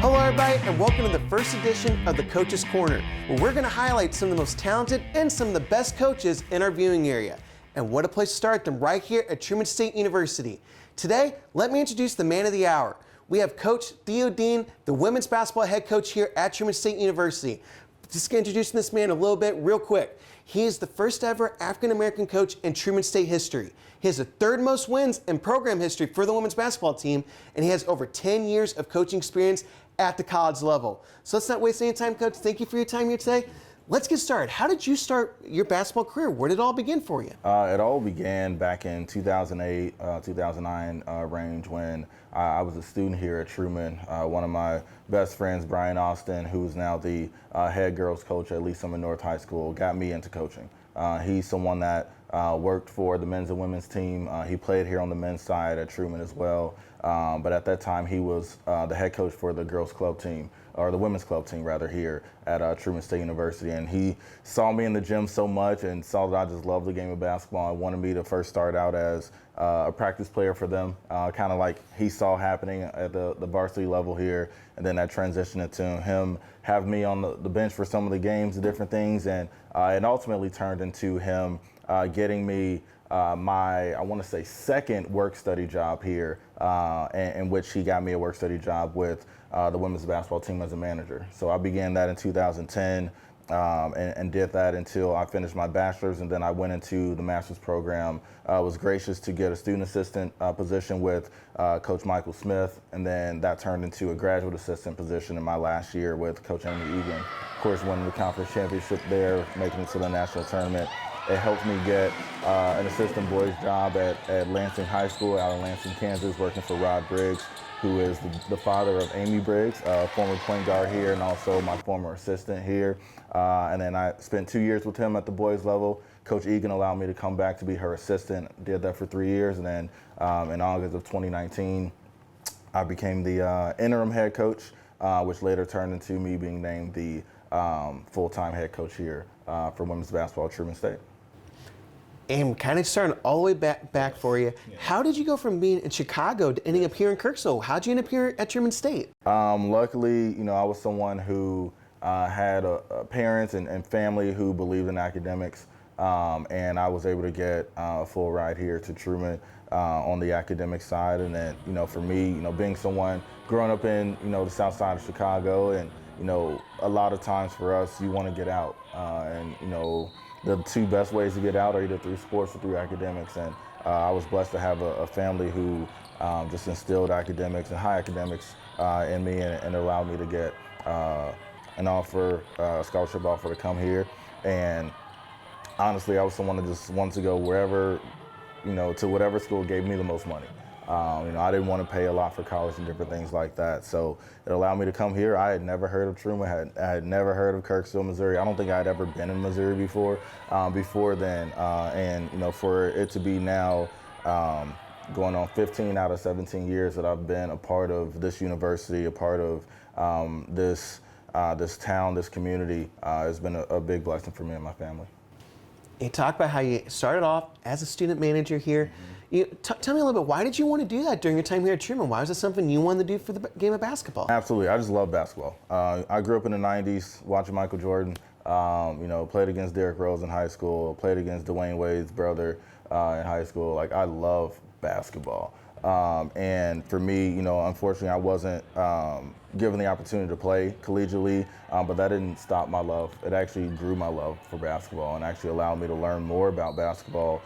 Hello everybody and welcome to the first edition of the Coach's Corner, where we're going to highlight some of the most talented and some of the best coaches in our viewing area. And what a place to start them right here at Truman State University. Today, let me introduce the man of the hour. We have Coach Theo, the women's basketball head coach here at Truman State University. Just going to introduce this man a little bit real quick. He is the first ever African-American coach in Truman State history. He has the third most wins in program history for the women's basketball team, and he has over 10 years of coaching experience at the college level. So let's not waste any time, Coach. Thank you for your time here today. Let's get started. How did you start your basketball career? Where did it all begin for you? It all began back in 2008, 2009 range when I was a student here at Truman. One of my best friends, Brian Austin, who's now the head girls coach at Lee Summit North High School, got me into coaching. He's someone that worked for the men's and women's team. He played here on the men's side at Truman as well. But at that time, he was the head coach for the girls club team, or the women's club team rather, here at Truman State University. And he saw me in the gym so much and saw that I just loved the game of basketball and wanted me to first start out as a practice player for them, kind of like he saw happening at the varsity level here. And then that transitioned into him having me on the bench for some of the games and different things. And it ultimately turned into him getting me my, I want to say, second work-study job here, in which he got me a work-study job with the women's basketball team as a manager. So I began that in 2010 and did that until I finished my bachelor's, and then I went into the master's program. I was gracious to get a student assistant position with Coach Michael Smith, and then that turned into a graduate assistant position in my last year with Coach Amy Egan. Of course, winning the conference championship there, making it to the national tournament. It helped me get an assistant boys job at Lansing High School out in Lansing, Kansas, working for Rod Briggs, who is the father of Amy Briggs, former point guard here and also my former assistant here. And then I spent 2 years with him at the boys level. Coach Egan allowed me to come back to be her assistant. Did that for 3 years, and then in August of 2019, I became the interim head coach, which later turned into me being named the full-time head coach here for women's basketball at Truman State. And kind of starting all the way back for you. Yeah. How did you go from being in Chicago to ending up here in Kirksville? How did you end up here at Truman State? Luckily, I was someone who had parents and family who believed in academics, and I was able to get a full ride here to Truman on the academic side. And then, for me, being someone growing up in, the south side of Chicago, and, a lot of times for us, you want to get out, and, the two best ways to get out are either through sports or through academics. And I was blessed to have a family who just instilled academics and high academics in me, and allowed me to get an offer, a scholarship offer to come here. And honestly, I was someone that just wanted to go wherever, to whatever school gave me the most money. I didn't want to pay a lot for college and different things like that. So it allowed me to come here. I had never heard of Truman. I had never heard of Kirksville, Missouri. I don't think I had ever been in Missouri before then. And, for it to be now going on 15 out of 17 years that I've been a part of this university, a part of this town, this community, has been a big blessing for me and my family. You talk about how you started off as a student manager here. Tell me a little bit, why did you want to do that during your time here at Truman? Why was it something you wanted to do for the game of basketball? Absolutely. I just love basketball. I grew up in the 90s watching Michael Jordan, played against Derrick Rose in high school, played against Dwayne Wade's brother in high school. Like, I love basketball. And for me, unfortunately, I wasn't given the opportunity to play collegiately, but that didn't stop my love. It actually grew my love for basketball and actually allowed me to learn more about basketball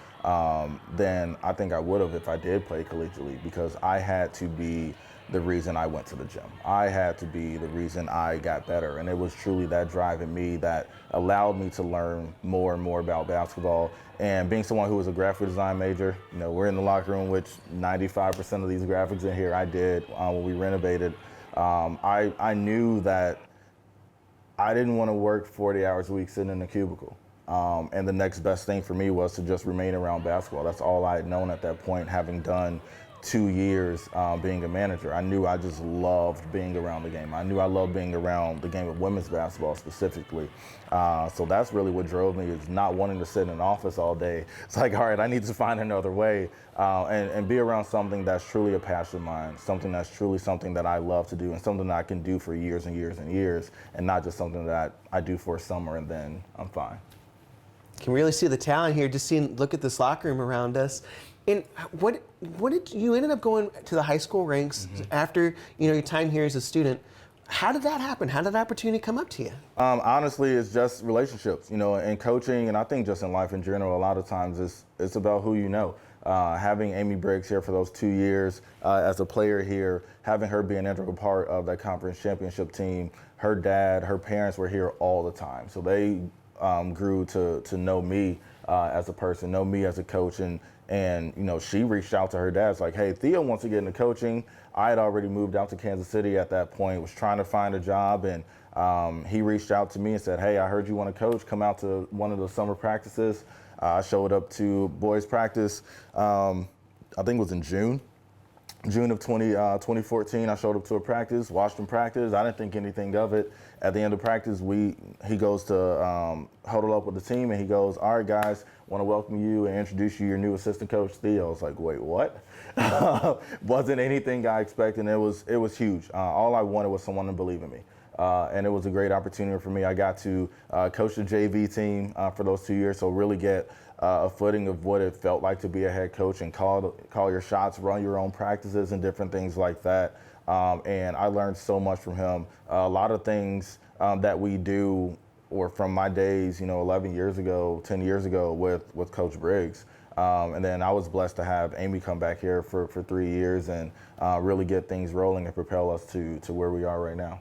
than I think I would have if I did play collegiately, because I had to be the reason I went to the gym. I had to be the reason I got better, and it was truly that drive in me that allowed me to learn more and more about basketball. And being someone who was a graphic design major, we're in the locker room, which 95% of these graphics in here I did when we renovated. I knew that I didn't want to work 40 hours a week sitting in a cubicle. And the next best thing for me was to just remain around basketball. That's all I had known at that point, having done 2 years being a manager. I knew I just loved being around the game. I knew I loved being around the game of women's basketball specifically. So that's really what drove me, is not wanting to sit in an office all day. It's like, all right, I need to find another way and be around something that's truly a passion of mine, something that's truly something that I love to do, and something that I can do for years and years and years, and not just something that I do for a summer and then I'm fine. Can really see the talent here. Just look at this locker room around us. And what did you ended up going to the high school ranks after your time here as a student? How did that happen? How did that opportunity come up to you? Honestly, it's just relationships, and coaching, and I think just in life in general, a lot of times it's about who you know. Having Amy Briggs here for those 2 years as a player here, having her be an integral part of that conference championship team, her dad, her parents were here all the time. So they grew to know me as a person, know me as a coach, and she reached out to her dad. It's like, hey, Theo wants to get into coaching. I had already moved out to Kansas City at that point, was trying to find a job, and he reached out to me and said, hey, I heard you want to coach. Come out to one of the summer practices. I showed up to boys practice, I think it was in June of 2014. I showed up to a practice, watched him practice. I didn't think anything of it. At the end of practice, he goes to huddle up with the team, and he goes, all right, guys, want to welcome you and introduce you your new assistant coach, Theo. I was like, wait, what? Wasn't anything I expected. It was huge. All I wanted was someone to believe in me. And it was a great opportunity for me. I got to coach the JV team for those 2 years, so really get a footing of what it felt like to be a head coach and call your shots, run your own practices and different things like that. And I learned so much from him. A lot of things that we do, or from my days, 11 years ago, 10 years ago with Coach Briggs. And then I was blessed to have Amy come back here for 3 years and really get things rolling and propel us to where we are right now.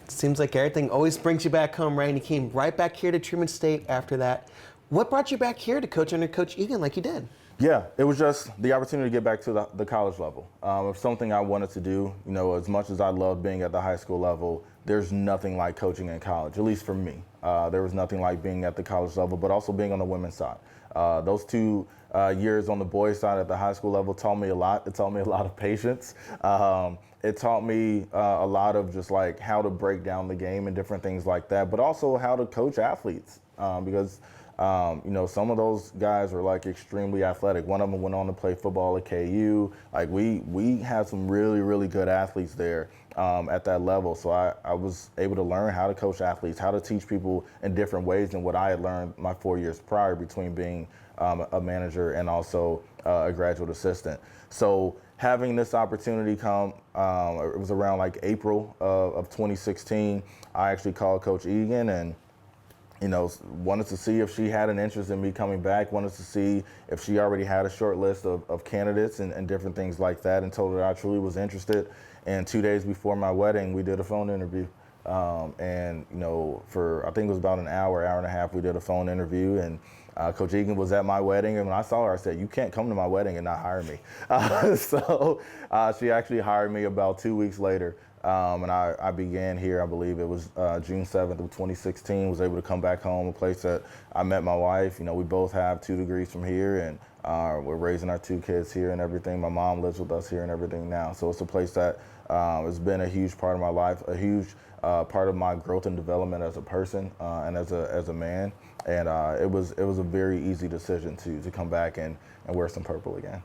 It seems like everything always brings you back home, right? And you came right back here to Truman State after that. What brought you back here to coach under Coach Egan like you did? Yeah, it was just the opportunity to get back to the college level. It's something I wanted to do. As much as I loved being at the high school level, there's nothing like coaching in college, at least for me. There was nothing like being at the college level, but also being on the women's side. Those 2 years on the boys' side at the high school level taught me a lot. It taught me a lot of patience. It taught me a lot of just like how to break down the game and different things like that, but also how to coach athletes because some of those guys were like extremely athletic. One of them went on to play football at KU. Like we had some really, really good athletes there at that level. So I was able to learn how to coach athletes, how to teach people in different ways than what I had learned my 4 years prior between being a manager and also a graduate assistant. So having this opportunity come, it was around like April of 2016, I actually called Coach Egan and wanted to see if she had an interest in me coming back, wanted to see if she already had a short list of candidates and different things like that, and told her I truly was interested. And 2 days before my wedding, we did a phone interview. For I think it was about an hour and a half, we did a phone interview, and Coach Egan was at my wedding, and when I saw her, I said, you can't come to my wedding and not hire me. So she actually hired me about 2 weeks later. And I began here, I believe it was June 7th of 2016, was able to come back home, a place that I met my wife. We both have 2 degrees from here, and we're raising our 2 kids here and everything. My mom lives with us here and everything now. So it's a place that has been a huge part of my life, a huge part of my growth and development as a person and as a man. And it was a very easy decision to come back and wear some purple again.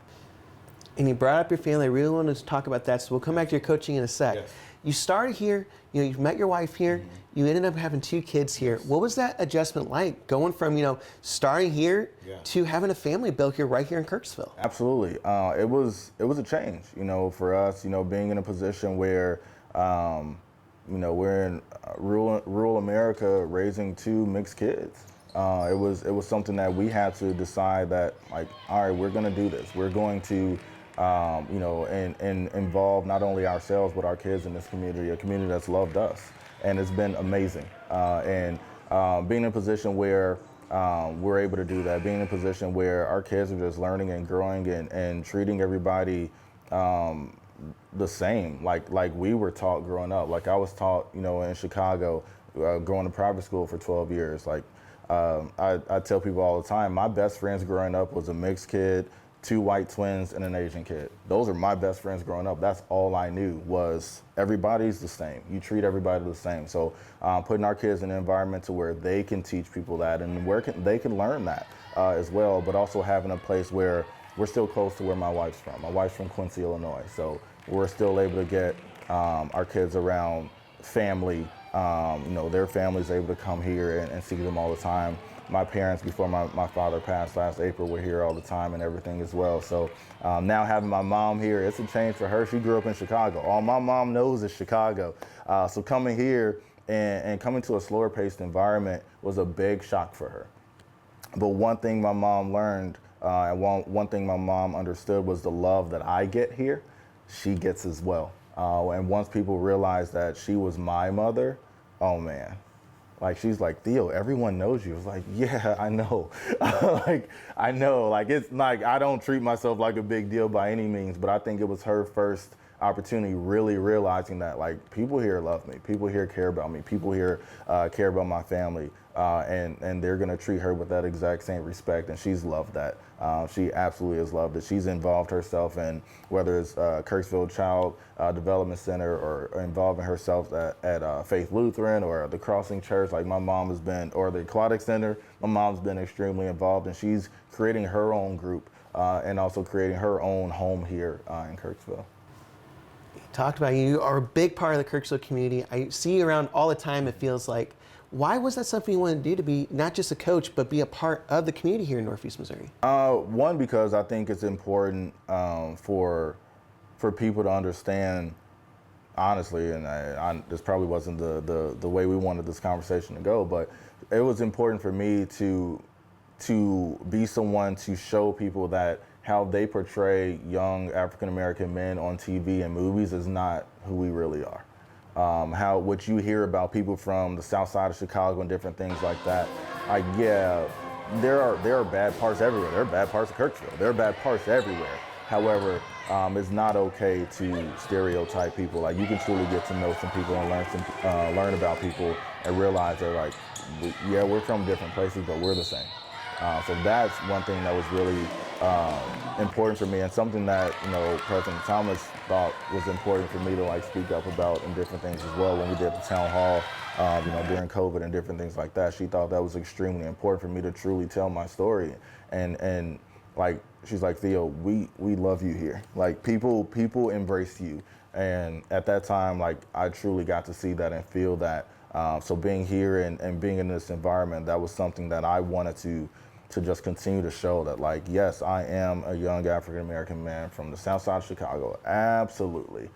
And you brought up your family. I really wanted to talk about that, so we'll come back to your coaching in a sec. Yes. You started here, you met your wife here, you ended up having 2 kids here. What was that adjustment like, going from, starting here to having a family built here, right here in Kirksville? Absolutely. It was a change, for us, being in a position where, we're in rural America raising 2 mixed kids. It was something that we had to decide that, like, all right, we're going to do this. We're going to and involve not only ourselves but our kids in this community, a community that's loved us, and it's been amazing. And being in a position where we're able to do that, being in a position where our kids are just learning and growing and treating everybody the same, like we were taught growing up. Like I was taught, in Chicago, going to private school for 12 years. Like I tell people all the time, my best friends growing up was a mixed kid, 2 white twins, and an Asian kid. Those are my best friends growing up. That's all I knew was everybody's the same. You treat everybody the same. So putting our kids in an environment to where they can teach people that and where they can learn that as well, but also having a place where we're still close to where my wife's from. My wife's from Quincy, Illinois. So we're still able to get our kids around family. Their family's able to come here and see them all the time. My parents, before my father passed last April, were here all the time and everything as well. So now having my mom here, it's a change for her. She grew up in Chicago. All my mom knows is Chicago. So coming here and coming to a slower paced environment was a big shock for her. But one thing my mom learned and one thing my mom understood was the love that I get here, she gets as well. And once people realized that she was my mother, oh man. Like, she's like, Theo, everyone knows you. I was like, yeah, I know. I know. Like, it's like, I don't treat myself like a big deal by any means, but I think it was her first opportunity really realizing that, like, people here love me. People here care about me. People here care about my family. And they're going to treat her with that exact same respect. And she's loved that. She absolutely has loved it. She's involved herself in, whether it's Kirksville Child Development Center or involving herself at Faith Lutheran or the Crossing Church, like my mom has been, or the Aquatic Center. My mom's been extremely involved, and she's creating her own group and also creating her own home here in Kirksville. You talked about you are a big part of the Kirksville community. I see you around all the time, it feels like. Why was that something you wanted to do, to be not just a coach, but be a part of the community here in Northeast Missouri? One, because I think it's important for people to understand, honestly, and this probably wasn't the way we wanted this conversation to go, but it was important for me to be someone to show people that how they portray young African-American men on TV and movies is not who we really are. What you hear about people from the south side of Chicago and different things like that, there are bad parts everywhere. There are bad parts of Kirksville. There are bad parts everywhere. However, it's not okay to stereotype people. Like, you can truly get to know some people and learn about people and realize that, like, we're from different places, but we're the same. So that's one thing that was really important for me, and something that President Thomas thought was important for me to like speak up about and different things as well. When we did the town hall, during COVID and different things like that, she thought that was extremely important for me to truly tell my story. And like, she's like, Theo, we love you here. Like, people embrace you. And at that time, like, I truly got to see that and feel that. So being here and being in this environment, that was something that I wanted to just continue to show that, like, yes, I am a young African-American man from the south side of Chicago, absolutely.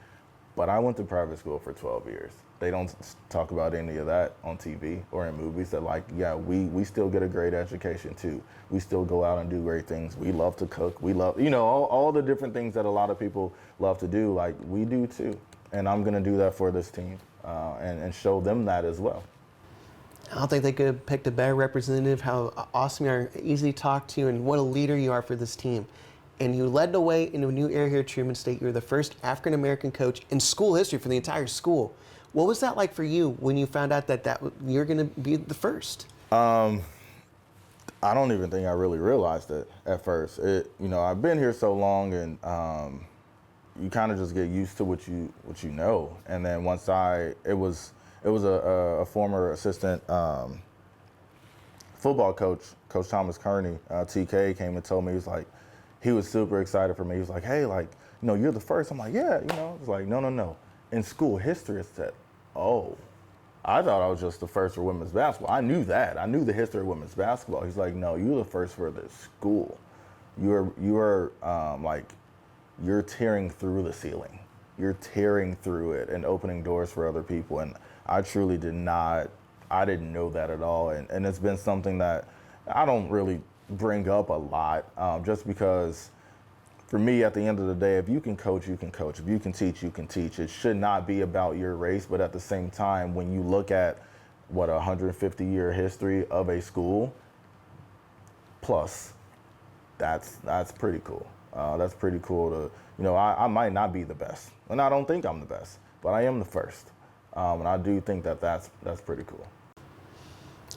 But I went to private school for 12 years. They don't talk about any of that on TV or in movies. That, like, yeah, we still get a great education too. We still go out and do great things. We love to cook. We love, all the different things that a lot of people love to do, like, we do too. And I'm gonna do that for this team and show them that as well. I don't think they could have picked a better representative. How awesome you are, easy to talk to, and what a leader you are for this team. And you led the way into a new era here at Truman State. You were the first African-American coach in school history for the entire school. What was that like for you when you found out that you're going to be the first? I don't even think I really realized it at first. I've been here so long, and you kind of just get used to what you know. And then once it was a former assistant football coach, Coach Thomas Kearney, TK, came and told me, he was super excited for me. He was like, hey, like, you're the first. I'm like, yeah, It's like, no. In school history, it said, oh, I thought I was just the first for women's basketball. I knew that. I knew the history of women's basketball. He's like, no, you're the first for this school. You're tearing through the ceiling. You're tearing through it and opening doors for other people. And I truly didn't know that at all. And it's been something that I don't really bring up a lot, just because for me, at the end of the day, if you can coach, you can coach. If you can teach, you can teach. It should not be about your race, but at the same time, when you look at a 150-year history of a school, plus, that's pretty cool. That's pretty cool to, I might not be the best, and I don't think I'm the best, but I am the first. And I do think that's pretty cool.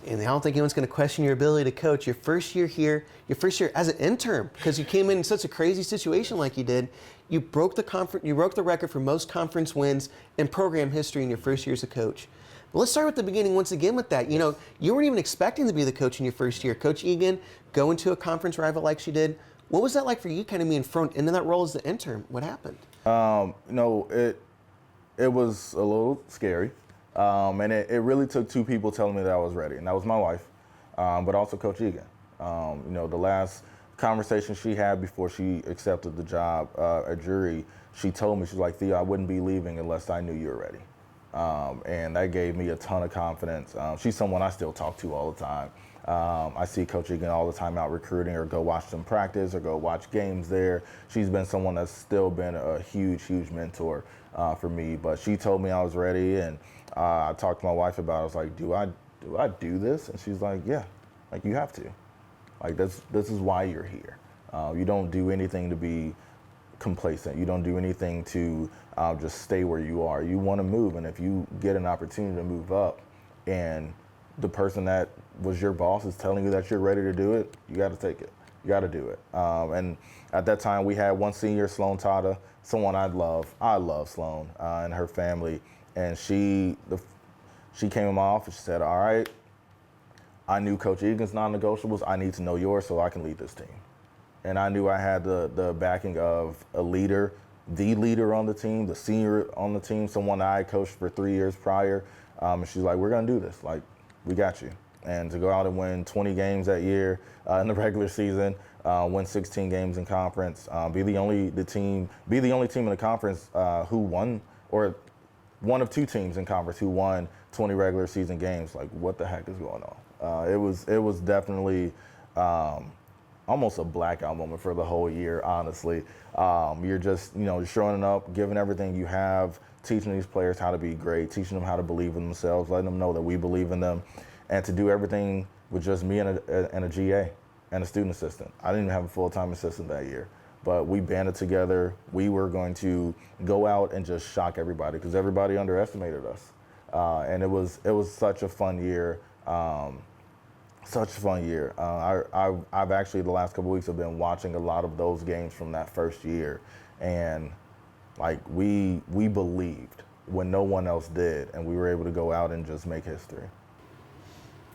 And I don't think anyone's going to question your ability to coach. Your first year here, your first year as an intern, because you came in such a crazy situation like you did, you broke the record for most conference wins in program history in your first year as a coach. But let's start with the beginning once again with that. You know, you weren't even expecting to be the coach in your first year. Coach Egan, going to a conference rival like she did. What was that like for you, kind of being thrown into that role as the intern? What happened? It was a little scary. And it really took two people telling me that I was ready, and that was my wife, but also Coach Egan. The last conversation she had before she accepted the job at Drury, she told me, she's like, Theo, I wouldn't be leaving unless I knew you were ready. And that gave me a ton of confidence. She's someone I still talk to all the time. I see Coach Egan all the time out recruiting, or go watch them practice, or go watch games there. She's been someone that's still been a huge, huge mentor for me. But she told me I was ready, and I talked to my wife about it. I was like, do I do this? And she's like, yeah, like you have to. Like this is why you're here. You don't do anything to be complacent. You don't do anything to just stay where you are. You want to move, and if you get an opportunity to move up, and the person that was your boss is telling you that you're ready to do it, you got to take it. You got to do it. And at that time, we had one senior, Sloan Tata, someone I love. I love Sloan and her family. And she came in my office. She said, all right, I knew Coach Egan's non-negotiables. I need to know yours so I can lead this team. And I knew I had the backing of a leader, the leader on the team, the senior on the team, someone I coached for 3 years prior. And she's like, we're going to do this. Like, we got you. And to go out and win 20 games that year in the regular season, win 16 games in conference, be the only team in the conference who won, or one of two teams in conference who won 20 regular season games. Like, what the heck is going on? It was definitely almost a blackout moment for the whole year, honestly. You're just, you're showing up, giving everything you have, teaching these players how to be great, teaching them how to believe in themselves, letting them know that we believe in them, and to do everything with just me and a GA and a student assistant. I didn't even have a full-time assistant that year. But we banded together. We were going to go out and just shock everybody, because everybody underestimated us. And it was such a fun year. Such a fun year. I've actually, the last couple of weeks, have been watching a lot of those games from that first year. And like we believed when no one else did, and we were able to go out and just make history.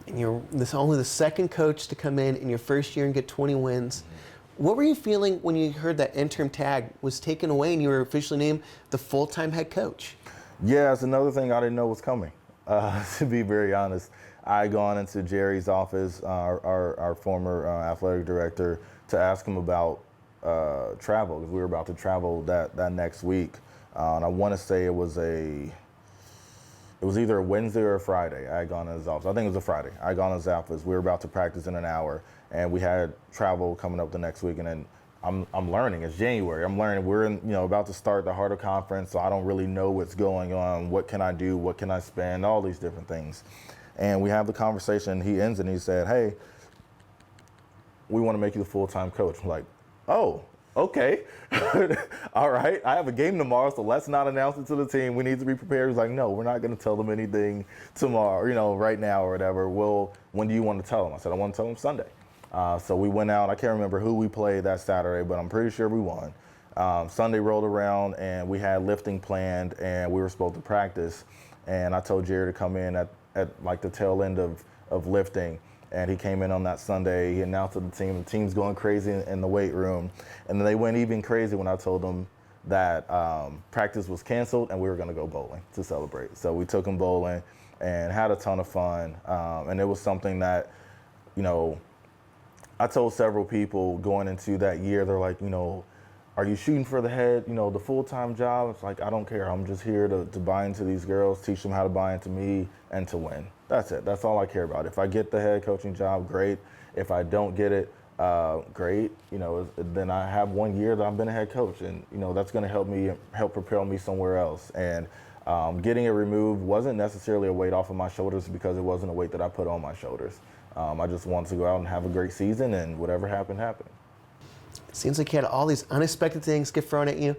And you're only the second coach to come in your first year and get 20 wins. Mm-hmm. What were you feeling when you heard that interim tag was taken away and you were officially named the full-time head coach? Yeah, it's another thing I didn't know was coming, to be very honest. I had gone into Jerry's office, our former athletic director, to ask him about travel, because we were about to travel that next week. And I want to say it was either a Wednesday or a Friday. I had gone to his office. I think it was a Friday. I had gone to his office. We were about to practice in an hour, and we had travel coming up the next week. And then I'm learning. It's January. I'm learning. We're about to start the Heart of Conference, so I don't really know what's going on. What can I do? What can I spend? All these different things. And we have the conversation. He ends and he said, "Hey, we want to make you the full-time coach." I'm like, "Oh, okay, all right. I have a game tomorrow, so let's not announce it to the team. We need to be prepared." He's like, "No, we're not going to tell them anything tomorrow, right now or whatever." "Well, when do you want to tell them?" I said, "I want to tell them Sunday." So we went out. I can't remember who we played that Saturday, but I'm pretty sure we won. Sunday rolled around, and we had lifting planned, and we were supposed to practice. And I told Jerry to come in at like the tail end of lifting. And he came in on that Sunday. He announced to the team's going crazy in the weight room. And then they went even crazy when I told them that practice was canceled and we were going to go bowling to celebrate. So we took them bowling and had a ton of fun. And it was something that, I told several people going into that year, they're like, "Are you shooting for the head, the full-time job?" It's like, I don't care. I'm just here to buy into these girls, teach them how to buy into me, and to win. That's it. That's all I care about. If I get the head coaching job, great. If I don't get it, great. Then I have 1 year that I've been a head coach, and that's going to help propel me somewhere else. And getting it removed wasn't necessarily a weight off of my shoulders, because it wasn't a weight that I put on my shoulders. I just wanted to go out and have a great season, and whatever happened, happened. It seems like you had all these unexpected things get thrown at you,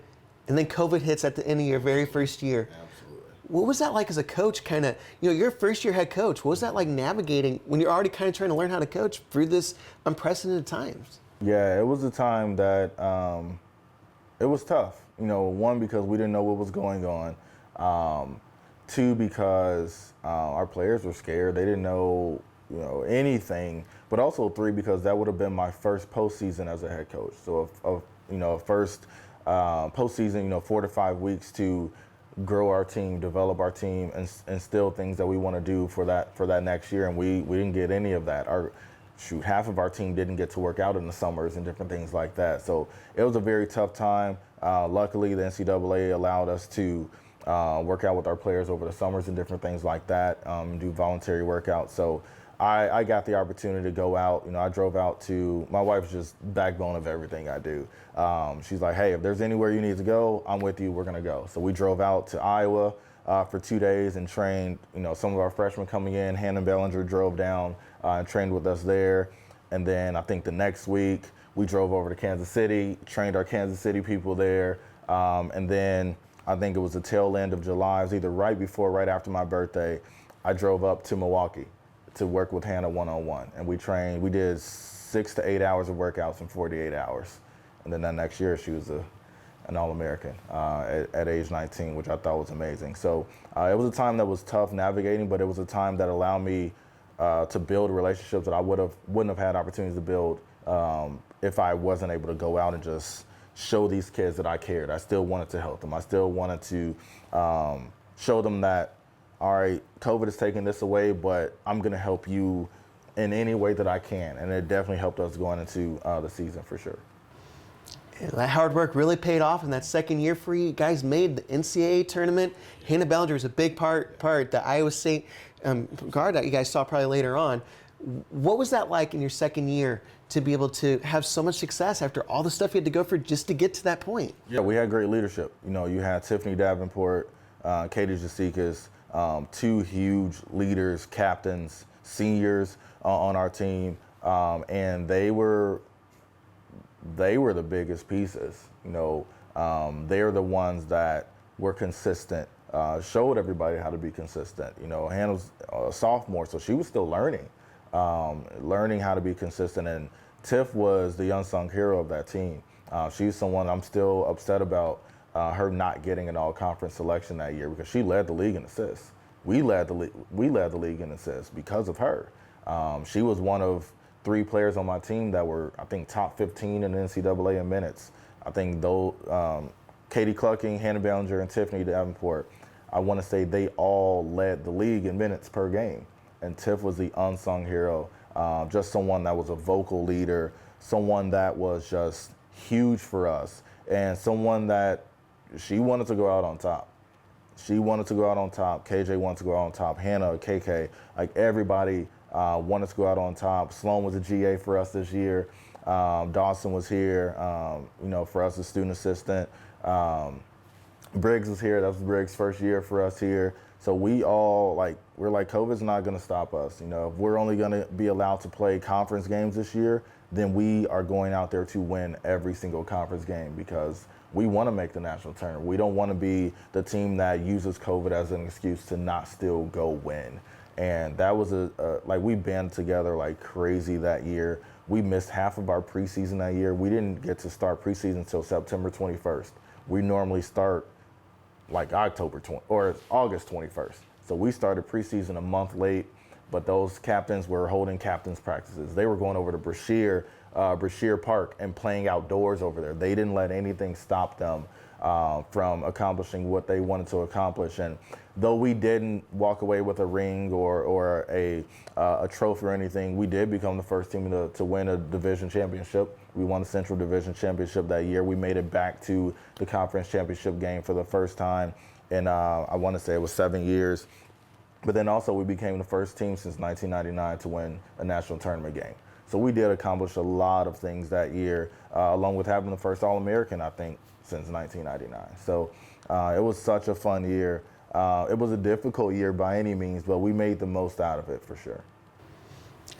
and then COVID hits at the end of your very first year. Absolutely. What was that like as a coach, kind of, you're a first-year head coach. What was that like navigating when you're already kind of trying to learn how to coach through this unprecedented times? Yeah, it was a time that it was tough. One, because we didn't know what was going on. Two, because our players were scared. They didn't know, anything. But also three, because that would have been my first postseason as a head coach. So, first postseason, 4 to 5 weeks to grow our team, develop our team, and instill things that we want to do for that next year. And we didn't get any of that. Half of our team didn't get to work out in the summers and different things like that. So it was a very tough time. Luckily, the NCAA allowed us to work out with our players over the summers and different things like that, do voluntary workouts. So I got the opportunity to go out. I drove out to, my wife's just backbone of everything I do. She's like, hey, if there's anywhere you need to go, I'm with you, we're gonna go. So we drove out to Iowa for 2 days and trained, some of our freshmen coming in. Hannah Bellinger drove down and trained with us there. And then I think the next week we drove over to Kansas City, trained our Kansas City people there. And then I think it was the tail end of July, it was either right before or right after my birthday, I drove up to Milwaukee to work with Hannah one-on-one. And we did 6 to 8 hours of workouts in 48 hours. And then that next year she was an All-American at age 19, which I thought was amazing. So it was a time that was tough navigating, but it was a time that allowed me to build relationships that I wouldn't have had opportunities to build if I wasn't able to go out and just show these kids that I cared. I still wanted to help them. I still wanted to show them that, all right, COVID is taking this away, but I'm going to help you in any way that I can. And it definitely helped us going into the season for sure. That hard work really paid off in that second year for you. You guys made the NCAA tournament. Hannah Bellinger was a big part, the Iowa State guard that you guys saw probably later on. What was that like in your second year to be able to have so much success after all the stuff you had to go through just to get to that point? Yeah, we had great leadership. You had Tiffany Davenport, Katie Jasickas, 2 huge leaders, captains, seniors on our team, and they were the biggest pieces. They're the ones that were consistent, showed everybody how to be consistent. Hannah's a sophomore, so she was still learning how to be consistent. And Tiff was the unsung hero of that team. She's someone I'm still upset about her not getting an all-conference selection that year, because she led the league in assists. We led the league in assists because of her. She was one of 3 players on my team that were, I think, top 15 in the NCAA in minutes. I think Katie Clucking, Hannah Bellinger, and Tiffany Davenport, I want to say they all led the league in minutes per game. And Tiff was the unsung hero, just someone that was a vocal leader, someone that was just huge for us, and someone that she wanted to go out on top. She wanted to go out on top. KJ wanted to go out on top. Hannah, KK, like everybody wanted to go out on top. Sloan was a GA for us this year. Dawson was here, for us as student assistant. Briggs was here. That was Briggs' first year for us here. So we all, we're like, COVID's not going to stop us. If we're only going to be allowed to play conference games this year, then we are going out there to win every single conference game, because we want to make the national tournament. We don't want to be the team that uses COVID as an excuse to not still go win. And that was we band together like crazy that year. We missed half of our preseason that year. We didn't get to start preseason until September 21st. We normally start October 20 or August 21st. So we started preseason a month late, but those captains were holding captains practices. They were going over to Brashear Park and playing outdoors over there. They didn't let anything stop them from accomplishing what they wanted to accomplish. And though we didn't walk away with a ring or a trophy or anything, we did become the first team to win a division championship. We won the Central Division Championship that year. We made it back to the conference championship game for the first time in, I want to say it was 7 years. But then also we became the first team since 1999 to win a national tournament game. So we did accomplish a lot of things that year, along with having the first All-American, I think, since 1999. So it was such a fun year. It was a difficult year by any means, but we made the most out of it for sure.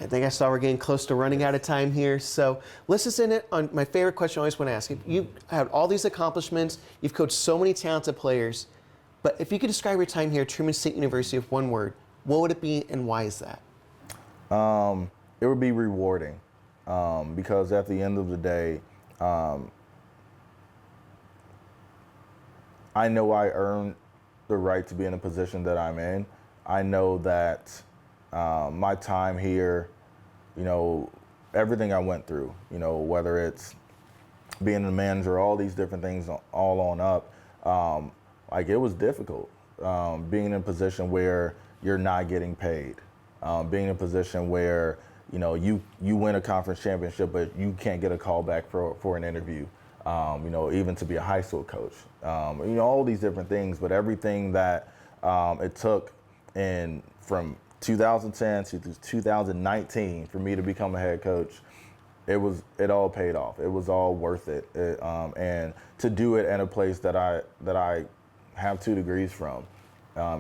I think I saw we're getting close to running out of time here. So let's just end it on my favorite question I always want to ask. You had all these accomplishments. You've coached so many talented players. But if you could describe your time here at Truman State University with one word, what would it be and why is that? It would be rewarding because at the end of the day, I know I earned the right to be in a position that I'm in. I know that my time here, everything I went through, whether it's being a manager, all these different things all on up, it was difficult. Being in a position where you're not getting paid, being in a position where, you win a conference championship, but you can't get a call back for an interview, even to be a high school coach, all these different things, but everything that it took from 2010 to 2019 for me to become a head coach, it all paid off. It was all worth it. And to do it in a place that I have 2 degrees from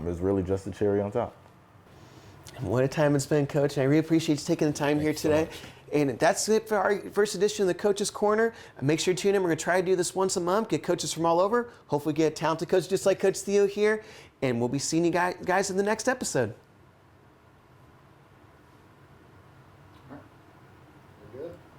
is really just the cherry on top. What a time it's been, Coach. And I really appreciate you taking the time here today. And that's it for our first edition of the Coach's Corner. Make sure to tune in. We're going to try to do this once a month, get coaches from all over. Hopefully get a talented coach just like Coach Theo here. And we'll be seeing you guys in the next episode.